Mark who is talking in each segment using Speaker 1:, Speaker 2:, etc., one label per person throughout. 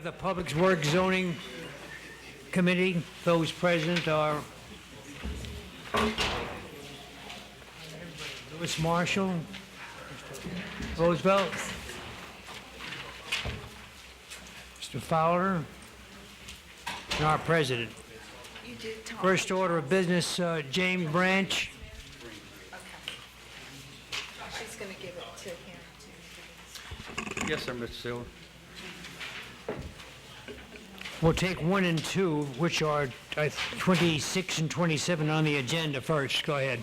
Speaker 1: the Public Works Zoning Committee. Those present are Louis Marshall, Roosevelt, Mr. Fowler, and our president. First order of business, James Branch.
Speaker 2: She's going to give it to him.
Speaker 3: Yes, sir, Mr. Silver.
Speaker 1: We'll take 1 and 2, which are 26 and 27 on the agenda first. Go ahead.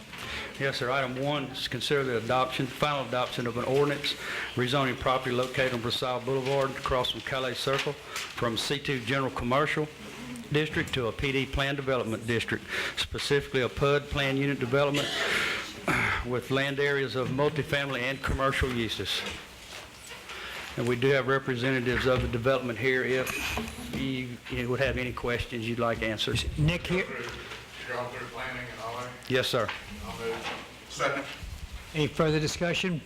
Speaker 3: Yes, sir. Item 1 is consider the final adoption of an ordinance rezoning property located on Versailles Boulevard across from Calais Circle from C2 General Commercial District to a PD Plan Development District, specifically a PUD Plan Unit Development with land areas of multifamily and commercial uses. And we do have representatives of the development here if you would have any questions you'd like answered.
Speaker 1: Nick here.
Speaker 4: Gone through planning and all that?
Speaker 3: Yes, sir.
Speaker 4: I'll move. Second.
Speaker 1: Any further discussion?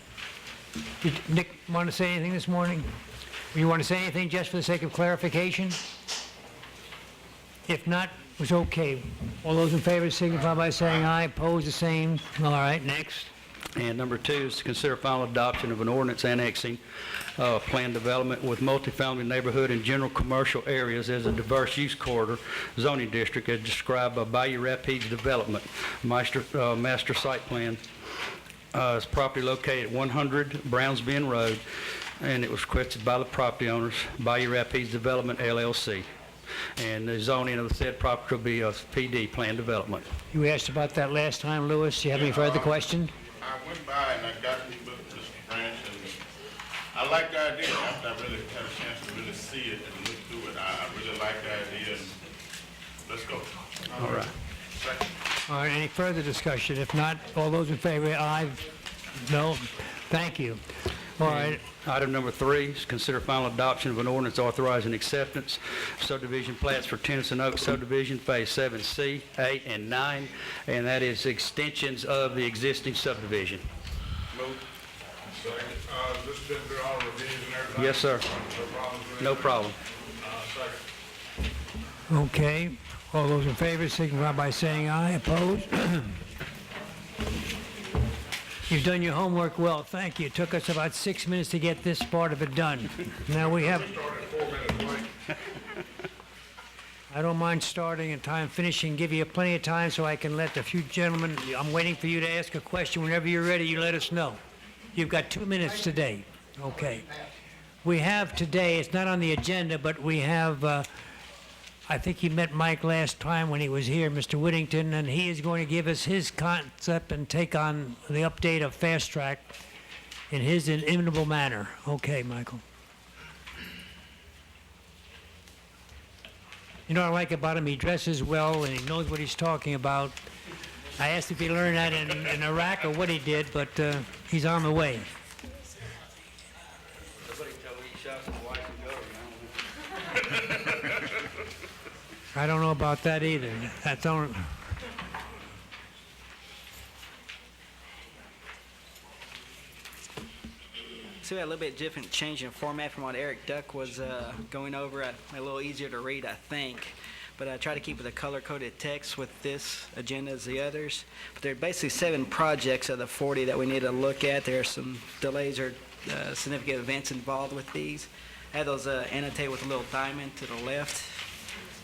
Speaker 1: Did Nick want to say anything this morning? You want to say anything just for the sake of clarification? If not, it was okay. All those in favor signify by saying aye. Opposed, the same. All right, next.
Speaker 3: And number 2 is to consider final adoption of an ordinance annexing planned development with multifamily neighborhood and general commercial areas as a diverse use corridor zoning district as described by Bayou Rapids Development master site plan. It's property located at 100 Browns Bend Road, and it was requested by the property owners, Bayou Rapids Development LLC. And the zoning of the said property will be a PD plan development.
Speaker 1: You asked about that last time, Louis. Do you have any further questions?
Speaker 4: I went by and I got the book, Mr. Branch, and I like the idea. After I really had a chance to really see it and look through it, I really like the idea. And let's go.
Speaker 3: All right.
Speaker 4: Second.
Speaker 1: All right, any further discussion? If not, all those in favor, aye. No? Thank you. All right.
Speaker 3: Item number 3 is consider final adoption of an ordinance authorizing acceptance subdivision plats for Tennyson Oaks subdivision phase 7C, 8, and 9, and that is extensions of the existing subdivision.
Speaker 4: Move. Second. This has been through all reviews and everything?
Speaker 3: Yes, sir.
Speaker 4: No problems with
Speaker 3: No
Speaker 4: it?
Speaker 3: problem.
Speaker 4: Second.
Speaker 1: Okay. All those in favor signify by saying aye. Opposed? You've done your homework well. Thank you. It took us about 6 minutes to get this part of it done. Now we have...
Speaker 4: Started 4 minutes late.
Speaker 1: I don't mind starting and time finishing, give you plenty of time so I can let a few gentlemen, I'm waiting for you to ask a question. Whenever you're ready, you let us know. You've got 2 minutes today. Okay. We have today, it's not on the agenda, but we have, I think you met Mike last time when he was here, Mr. Whittington, and he is going to give us his concept and take on the update of Fast Track in his inimitable manner. Okay, Michael. You know what I like about him? He dresses well and he knows what he's talking about. I asked if he learned that in Iraq or what he did, but he's on the way.
Speaker 3: Somebody told me he shot his wife and daughter.
Speaker 1: I don't know about that either. That's on.
Speaker 5: So we had a little bit different change in format from what Eric Duck was going over. A little easier to read, I think. But I try to keep it a color-coded text with this agenda as the others. But there are basically 7 projects of the 40 that we need to look at. There are some delays or significant events involved with these. I had those annotated with a little diamond to the left.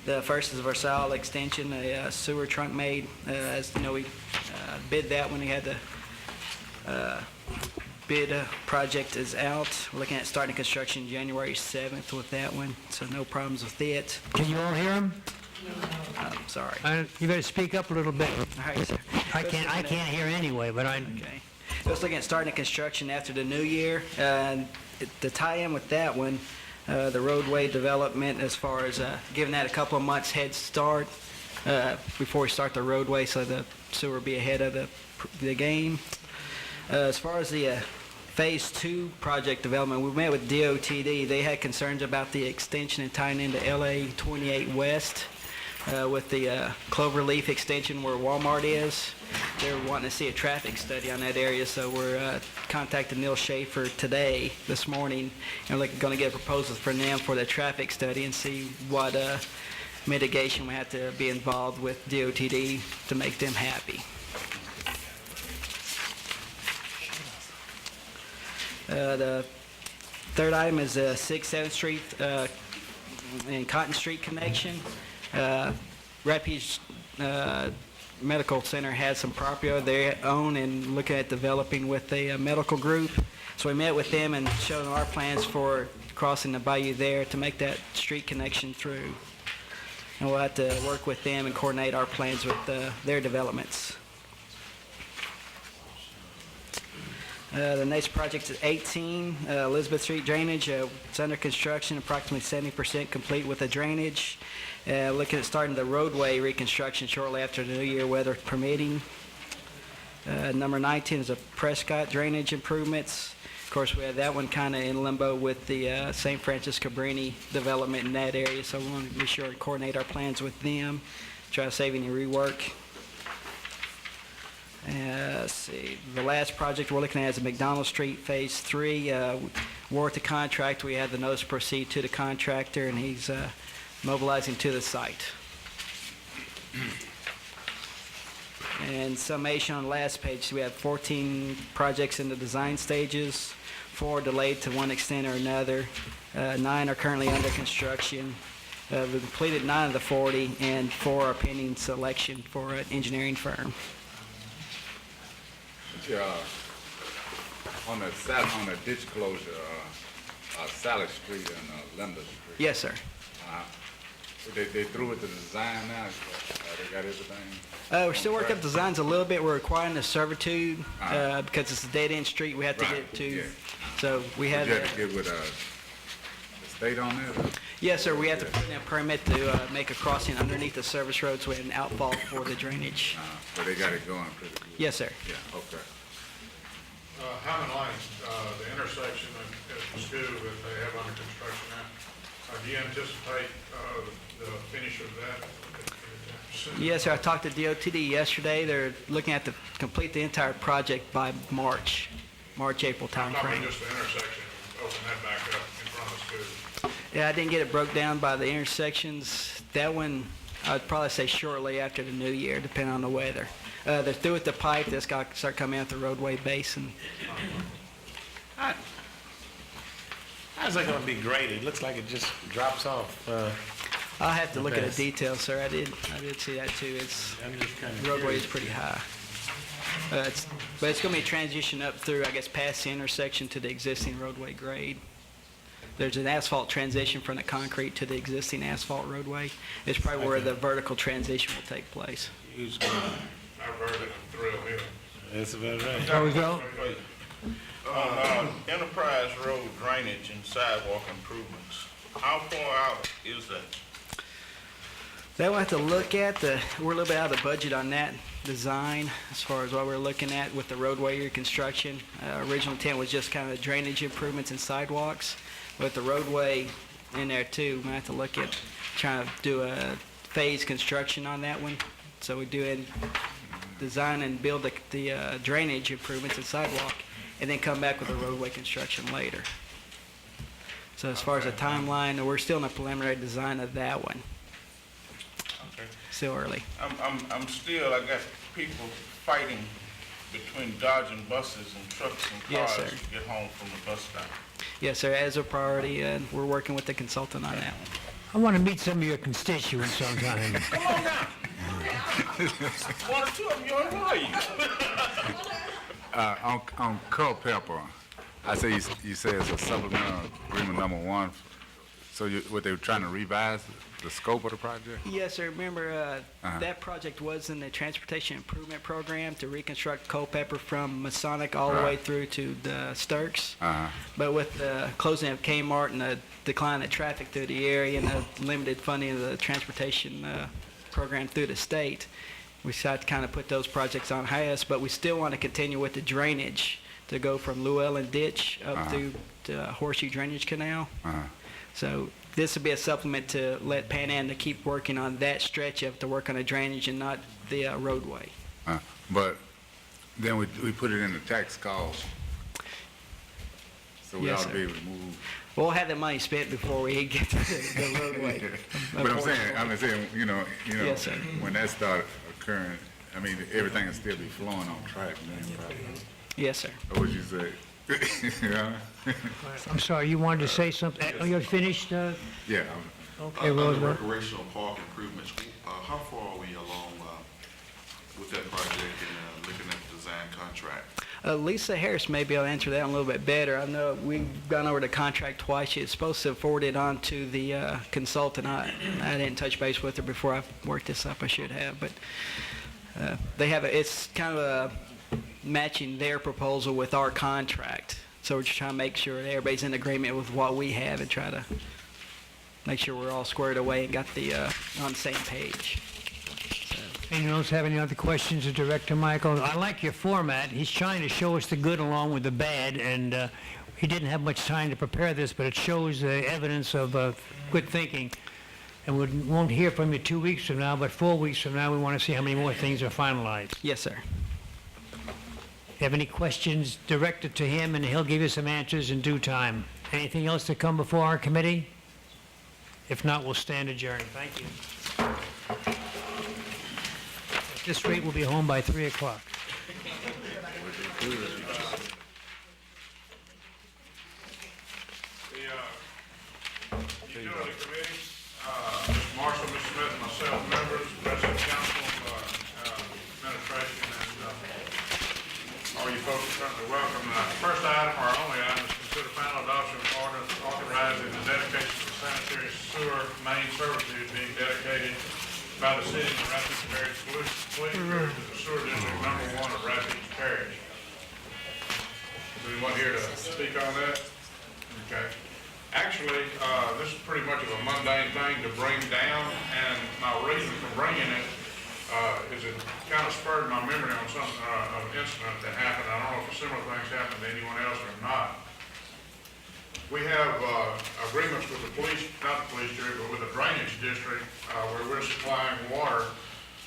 Speaker 5: The first is Versailles extension, a sewer trunk made. As you know, we bid that when we had the bid project is out. We're looking at starting construction January 7th with that one, so no problems with it.
Speaker 1: Can you all hear him?
Speaker 5: Sorry.
Speaker 1: You better speak up a little bit.
Speaker 5: All right, sir.
Speaker 1: I can't hear anyway, but I.
Speaker 5: Okay. Just looking at starting construction after the new year. The tie-in with that one, the roadway development, as far as giving that a couple of months head start before we start the roadway, so the sewer will be ahead of the game. As far as the Phase 2 project development, we met with DOTD. They had concerns about the extension and tying into LA 28 West. with the Cloverleaf extension where Walmart is. They're wanting to see a traffic study on that area, so we're contacting Neil Schaefer this morning, and we're going to get proposals from them for the traffic study and see what mitigation we have to be involved with DOTD to make them happy. The third item is 6th, 7th Street and Cotton Street connection. Refuge Medical Center has some property of their own and looking at developing with a medical group. So we met with them and showed them our plans for crossing the bayou there to make that street connection through. And we'll have to work with them and coordinate our plans with their developments. The next project is 18 Elizabeth Street drainage. It's under construction, approximately 70% complete with the drainage. Looking at starting the roadway reconstruction shortly after the new year, weather permitting. Number 19 is a Prescott drainage improvements. Of course, we have that one kind of in limbo with the St. Francis Cabrini development in that area, so we want to be sure to coordinate our plans with them, try to save any rework. Let's see. The last project we're looking at is McDonald Street Phase 3. Award the contract. We had the notice to proceed to the contractor, and he's mobilizing to the site. And summation on the last page, we have 14 projects in the design stages, 4 delayed to one extent or another, 9 are currently under construction. We've completed 9 of the 40, and 4 are pending selection for an engineering firm.
Speaker 6: On the ditch closure, Sally Street and Linda Street.
Speaker 5: Yes, sir.
Speaker 6: They through with the design now. They got everything.
Speaker 5: We're still working up designs a little bit. We're requiring a servitude because it's a dead-end street we have to get to.
Speaker 6: Yeah.
Speaker 5: So we have.
Speaker 6: You have to get with the state on that.
Speaker 5: Yes, sir. We have to put in a permit to make a crossing underneath the service road so we have an outfall for the drainage.
Speaker 6: But they got it going pretty good.
Speaker 5: Yes, sir.
Speaker 6: Yeah. Okay.
Speaker 7: Hammond Lines, the intersection at the school that they have under construction now, do you anticipate the finish of that?
Speaker 5: Yes, sir. I talked to DOTD yesterday. They're looking at to complete the entire project by March, April
Speaker 7: I'm talking
Speaker 5: timeframe.
Speaker 7: just the intersection, open that back up in front of the school.
Speaker 5: Yeah, I didn't get it broke down by the intersections. That one, I'd probably say shortly after the new year, depending on the weather. They're through with the pipe. That's got to start coming out the roadway basin.
Speaker 8: How's that gonna be graded? Looks like it just drops off.
Speaker 5: I'll have to look at the
Speaker 8: best.
Speaker 5: details, sir. I did see that too.
Speaker 8: I'm just kind
Speaker 5: The
Speaker 8: of
Speaker 5: roadway is pretty high. But it's going to be a transition up through, I guess, past the intersection to the existing roadway grade. There's an asphalt transition from the concrete to the existing asphalt roadway. It's probably where the vertical transition will take place.
Speaker 8: Who's gonna?
Speaker 7: I've heard it in Thrill Hill.
Speaker 8: That's about right.
Speaker 1: There we go.
Speaker 4: On Enterprise Road drainage and sidewalk improvements, how far out is that?
Speaker 5: That we'll have to look at. We're a little bit out of the budget on that design as far as what we're looking at with the roadway reconstruction. Original intent was just kind of drainage improvements and sidewalks. With the roadway in there too, we might have to look at trying to do a phase construction on that one. So we do it, design and build the drainage improvements and sidewalk, and then come back with the roadway construction later. So as far as the timeline, we're still in the preliminary design of that one.
Speaker 4: Okay.
Speaker 5: Still early.
Speaker 4: I'm still, I got people fighting between dodging buses and trucks and
Speaker 5: Yes,
Speaker 4: cars
Speaker 5: sir.
Speaker 4: to get home from the bus stop.
Speaker 5: Yes, sir, as a priority, and we're working with the consultant on that one.
Speaker 1: I want to meet some of your constituents sometime.
Speaker 4: Come on now. One or two of them, you are you?
Speaker 6: On Culpeper, I say you say it's a supplemental agreement number 1. So what they were trying to revise the scope of the project?
Speaker 5: Yes, sir. Remember, that project was in the Transportation Improvement Program to reconstruct Culpeper from Masonic all the way
Speaker 6: Right.
Speaker 5: through to the Sturks.
Speaker 6: Uh-huh.
Speaker 5: But with the closing of Kmart and the decline of traffic through the area and the limited funding of the transportation program through the state, we decided to kind of put those projects on hiatus, but we still want to continue with the drainage to go from Llewellyn Ditch up through to Horseshoe Drainage Canal.
Speaker 6: Uh-huh.
Speaker 5: So this would be a supplement to let Pan Am to keep working on that stretch of to work on the drainage and not the roadway.
Speaker 6: But then we put it in the tax cost. So we
Speaker 5: Yes,
Speaker 6: ought to
Speaker 5: sir.
Speaker 6: be able to move.
Speaker 5: We'll have the money spent before we get to the roadway.
Speaker 6: But I'm saying, you know,
Speaker 5: Yes, sir.
Speaker 6: when that started occurring, I mean, everything will still be flowing on track then, probably.
Speaker 5: Yes, sir.
Speaker 6: What would you say? Yeah,
Speaker 1: I'm sorry, you wanted to say something? Oh, you're finished?
Speaker 6: yeah.
Speaker 1: Okay,
Speaker 9: Under
Speaker 1: Roosevelt.
Speaker 9: recreational park improvements, how far are we along with that project and looking at the design contract?
Speaker 5: Lisa Harris may be able to answer that a little bit better. I know we've gone over the contract twice. She was supposed to forward it on to the consultant. I didn't touch base with her before I worked this up. I should have, but they have it's kind of matching their proposal with our contract. So we're just trying to make sure that everybody's in agreement with what we have and try to make sure we're all squared away and got the on the same page.
Speaker 1: Anyone else have any other questions of Director Michael? I like your format. He's trying to show us the good along with the bad, and he didn't have much time to prepare this, but it shows evidence of good thinking. And we won't hear from you 2 weeks from now, but 4 weeks from now, we want to see how many more things are finalized.
Speaker 5: Yes, sir.
Speaker 1: If you have any questions, direct it to him, and he'll give you some answers in due time. Anything else to come before our committee? If not, we'll stand adjourned. Thank you. At this rate, we'll be home by 3 o'clock.
Speaker 7: The utility committee, Mr. Marshall, Mr. Smith, and myself, members, President Council, administration, and all you folks are certainly welcome. First item, or only item, is consider final adoption of ordinance authorizing the dedication of sanitary sewer main services being dedicated by the city of Rapides Parish, Louisiana, to the sewer district number 1 of Rapides Parish. Is anyone here to speak on that? Okay. Actually, this is pretty much of a mundane thing to bring down, and my reason for bringing it is it kind of spurred my memory on something, an incident that happened. I don't know if similar things happened to anyone else or not. We have agreements with the police, not the police jury, but with the drainage district where we're supplying water,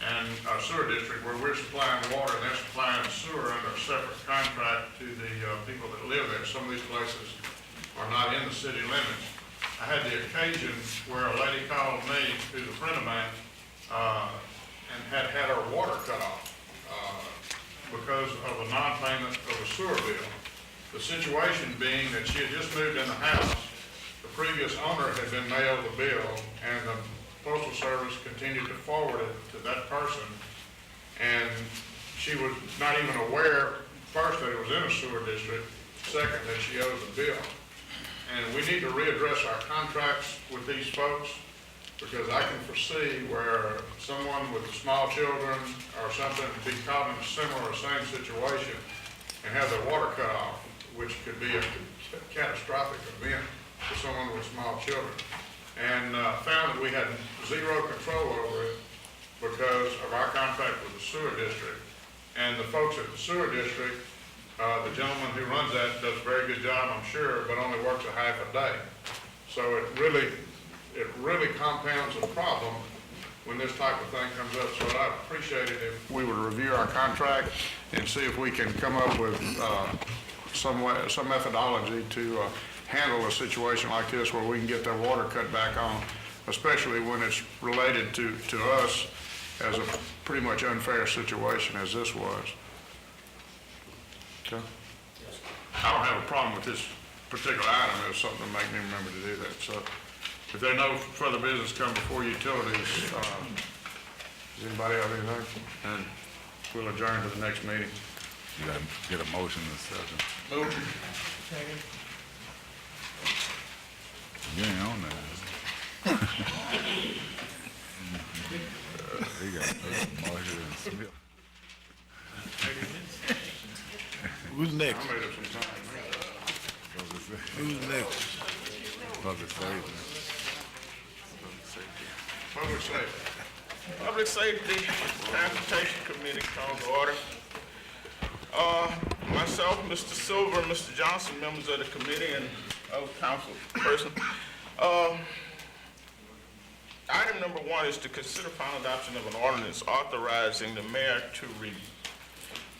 Speaker 7: and sewer district where we're supplying water, and they're supplying sewer under a separate contract to the people that live there. Some of these places are not in the city limits. I had the occasion where a lady called me, who's a friend of mine, and had her water cut off because of a non-payment of a sewer bill. The situation being that she had just moved in the house, the previous owner had been mailed the bill, and the Postal Service continued to forward it to that person, and she was not even aware, first, that it was in a sewer district, second, that she owes a bill. And we need to readdress our contracts with these folks, because I can foresee where someone with small children or something be caught in a similar or same situation and have their water cut off, which could be a catastrophic event for someone with small children. And found that we had zero control over it because of our contract with the sewer district. And the folks at the sewer district, the gentleman who runs that does a very good job, I'm sure, but only works a half a day. So it really compounds the problem when this type of thing comes up. So I'd appreciate it if we would review our contract and see if we can come up with some methodology to handle a situation like this where we can get their water cut back on, especially when it's related to us as a pretty much unfair situation as this was. Okay. I don't have a problem with this particular item. It's something that made me remember to do that. So if there's no further business come before utilities, does anybody have anything? And we'll adjourn to the next meeting.
Speaker 6: You gotta get a motion in a second.
Speaker 7: Motion.
Speaker 6: You ain't on that. They got Marshall and Smith.
Speaker 8: Who's next?
Speaker 7: I made up some time.
Speaker 8: Who's next?
Speaker 6: Public safety.
Speaker 7: Public safety.
Speaker 10: Public Safety Transportation Committee called to order. Myself, Mr. Silver, and Mr. Johnson, members of the committee and other council person, Item number 1 is to consider final adoption of an ordinance authorizing the mayor to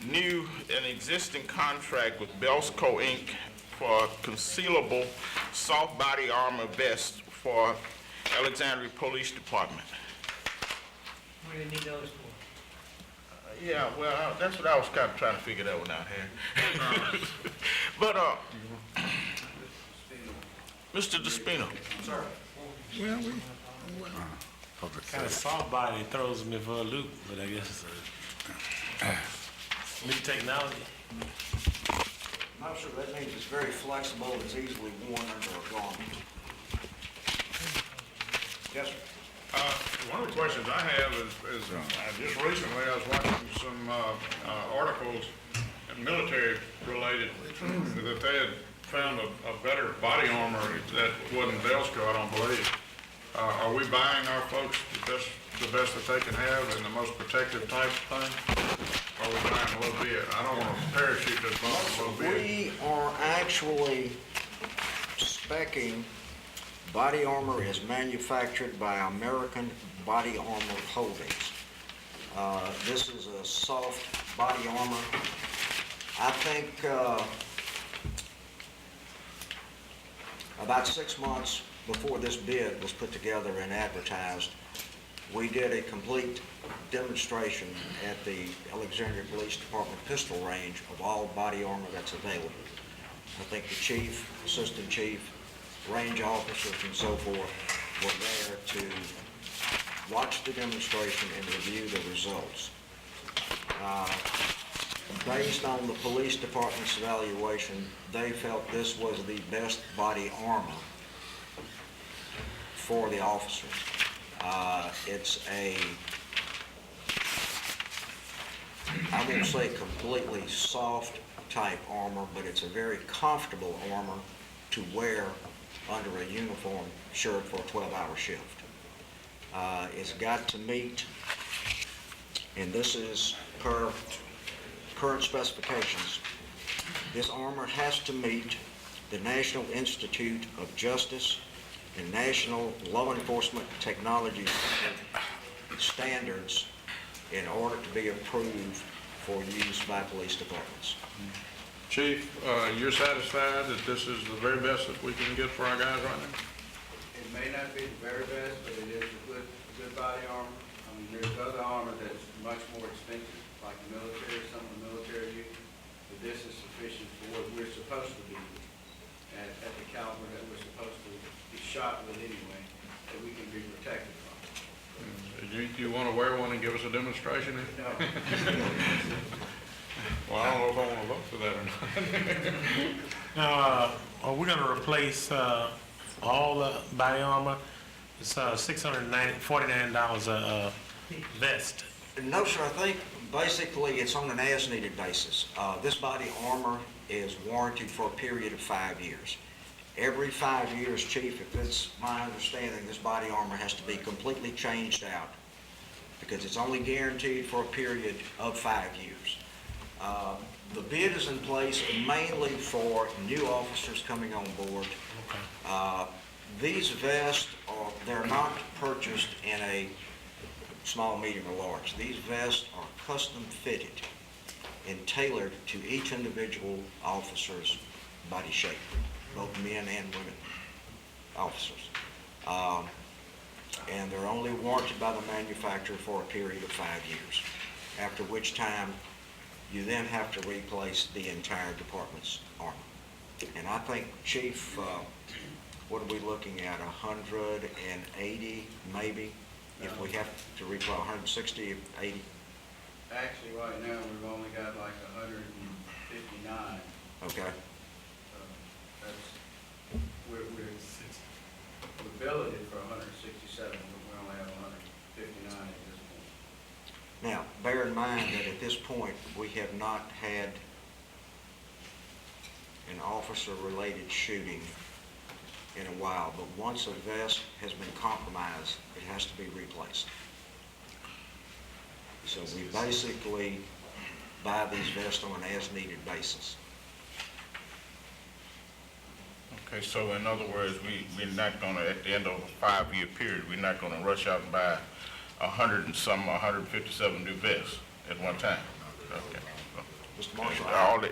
Speaker 10: renew an existing contract with Belsco Inc. for concealable soft body armor vests for Alexandria Police Department.
Speaker 1: What do you need those for?
Speaker 10: Yeah, well, that's what I was kind of trying to figure that one out here. But, Mr. Despino.
Speaker 6: Public
Speaker 8: Kind of
Speaker 6: safety.
Speaker 8: soft body throws me for a loop, but I guess new technology.
Speaker 11: No, sir, that means it's very flexible, it's easily worn under a garment. Yes, sir.
Speaker 7: One of the questions I have is just recently I was watching some articles, military related, that they had found a better body armor that wasn't Belsco, I don't believe. Are we buying our folks the best that they can have and the most protective type thing? Or are we buying a little bit? I don't want to parachute this bomb a little bit.
Speaker 11: We are actually speccing body armor is manufactured by American Body Armor Holdings. This is a soft body armor. I think about 6 months before this bid was put together and advertised, we did a complete demonstration at the Alexandria Police Department pistol range of all body armor that's available. I think the chief, assistant chief, range officers and so forth were there to watch the demonstration and review the results. Based on the police department's evaluation, they felt this was the best body armor for the officers. It's I won't say completely soft type armor, but it's a very comfortable armor to wear under a uniform shirt for a 12-hour shift. It's got to meet, and this is per current specifications, this armor has to meet the National Institute of Justice and National Law Enforcement Technology standards in order to be approved for use by police departments.
Speaker 7: Chief, you're satisfied that this is the very best that we can get for our guys right now?
Speaker 12: It may not be the very best, but it is a good body armor. I mean, there's other armor that's much more expensive, like the military, some of the military use, but this is sufficient for what we're supposed to be at the caliber that we're supposed to be shot with anyway, that we can be protected from.
Speaker 7: Do you want to wear one and give us a demonstration?
Speaker 12: No.
Speaker 7: Well, I don't know if I want to vote for that or not.
Speaker 8: Now, are we gonna replace, all the body armor? It's, $649 a vest.
Speaker 11: No, sir, I think basically it's on an as-needed basis. This body armor is warranted for a period of 5 years. Every 5 years, Chief, if it's my understanding, this body armor has to be completely changed out because it's only guaranteed for a period of 5 years. The bid is in place mainly for new officers coming on board. These vests they're not purchased in a small, medium, or large. These vests are custom fitted and tailored to each individual officer's body shape, both men and women officers. And they're only warranted by the manufacturer for a period of 5 years, after which time you then have to replace the entire department's armor. And I think, Chief, what are we looking at, 180 maybe? If we have to replace 160, 80?
Speaker 12: Actually, right now, we've only got like 159.
Speaker 11: Okay.
Speaker 12: That's, we're billeted for 167, but we only have 159 at this point.
Speaker 11: Now, bear in mind that at this point, we have not had an officer-related shooting in a while, but once a vest has been compromised, it has to be replaced. So we basically buy these vests on an as-needed basis.
Speaker 10: Okay, so in other words, we're not gonna, at the end of a 5-year period, we're not gonna rush out and buy 157 new vests at one time? Okay.
Speaker 11: Mr. Marshall,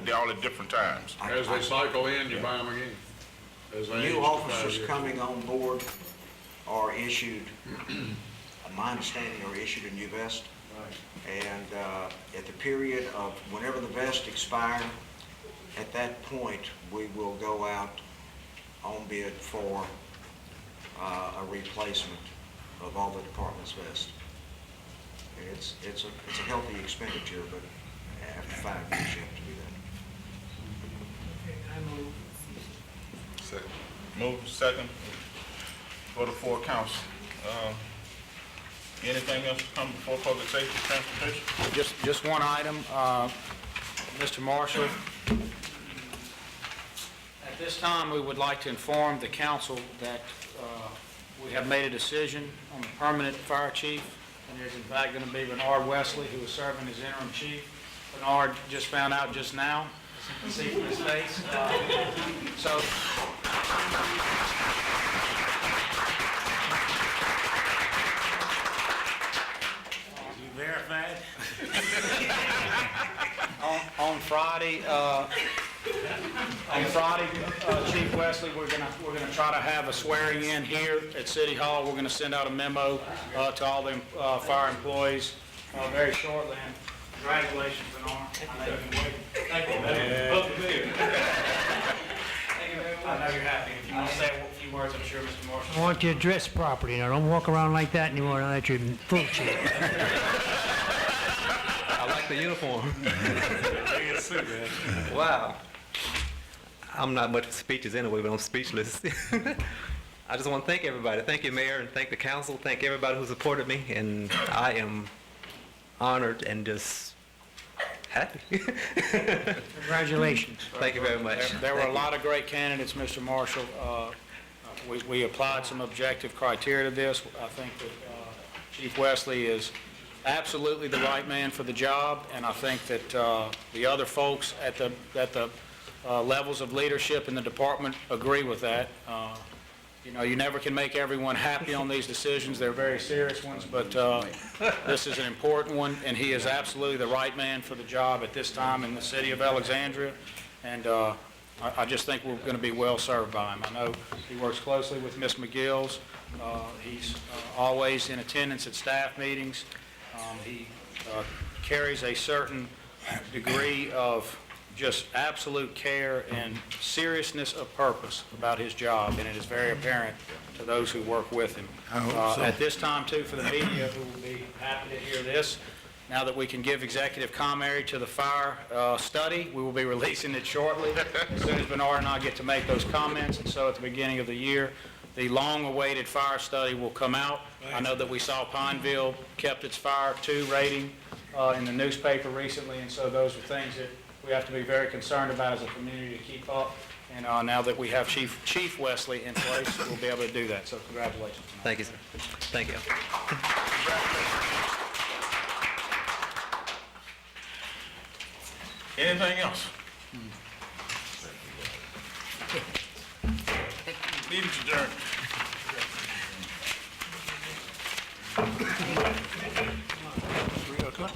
Speaker 10: They're all at different times.
Speaker 7: As they cycle in, you buy them again. As they age
Speaker 11: new
Speaker 7: to 5
Speaker 11: officers
Speaker 7: years.
Speaker 11: coming on board are issued, my understanding, are issued a new vest. And at the period of whenever the vest expire, at that point, we will go out on bid for a replacement of all the department's vests. It's a healthy expenditure, but after 5 years, you have to do that.
Speaker 6: Second.
Speaker 10: Move second for the full council. Anything else to come before public safety, transportation?
Speaker 8: Just one item, Mr. Marshall. At this time, we would like to inform the council that we have made a decision on the permanent fire chief, and there's in fact going to be Bernard Wesley, who is serving as interim chief. Bernard just found out just now, as you can see from his face. So, you verified? On Friday, Chief Wesley, we're gonna try to have a swearing in here at City Hall. We're gonna send out a memo to all the fire employees very shortly. And congratulations, Bernard. I know you've been waiting. Thank you. I know you're happy. If you want to say a few words, I'm sure Mr. Marshall.
Speaker 1: I want you to dress properly. Now, don't walk around like that anymore now that you're in full chief.
Speaker 13: I like the uniform. Wow. I'm not much for speeches anyway, but I'm speechless. I just want to thank everybody. Thank you, Mayor, and thank the council. Thank everybody who supported me, and I am honored and just happy.
Speaker 1: Congratulations.
Speaker 13: Thank you very much.
Speaker 8: There were a lot of great candidates, Mr. Marshall. We applied some objective criteria to this. I think that Chief Wesley is absolutely the right man for the job, and I think that the other folks at the levels of leadership in the department agree with that. You know, you never can make everyone happy on these decisions. They're very serious ones, but this is an important one, and he is absolutely the right man for the job at this time in the city of Alexandria, and I just think we're going to be well served by him. I know he works closely with Ms. McGill's. He's always in attendance at staff meetings. He carries a certain degree of just absolute care and seriousness of purpose about his job, and it is very apparent to those who work with him. At this time, too, for the media who will be happy to hear this, now that we can give executive commentary to the fire study, we will be releasing it shortly as soon as Bernard and I get to make those comments. And so at the beginning of the year, the long-awaited fire study will come out. I know that we saw Pineville kept its Fire 2 rating in the newspaper recently, and so those are things that we have to be very concerned about as a community to keep up. And now that we have Chief Wesley in place, we'll be able to do that. So congratulations.
Speaker 13: Thank you, sir. Thank you.
Speaker 10: Anything else? Meeting's adjourned. 3 o'clock.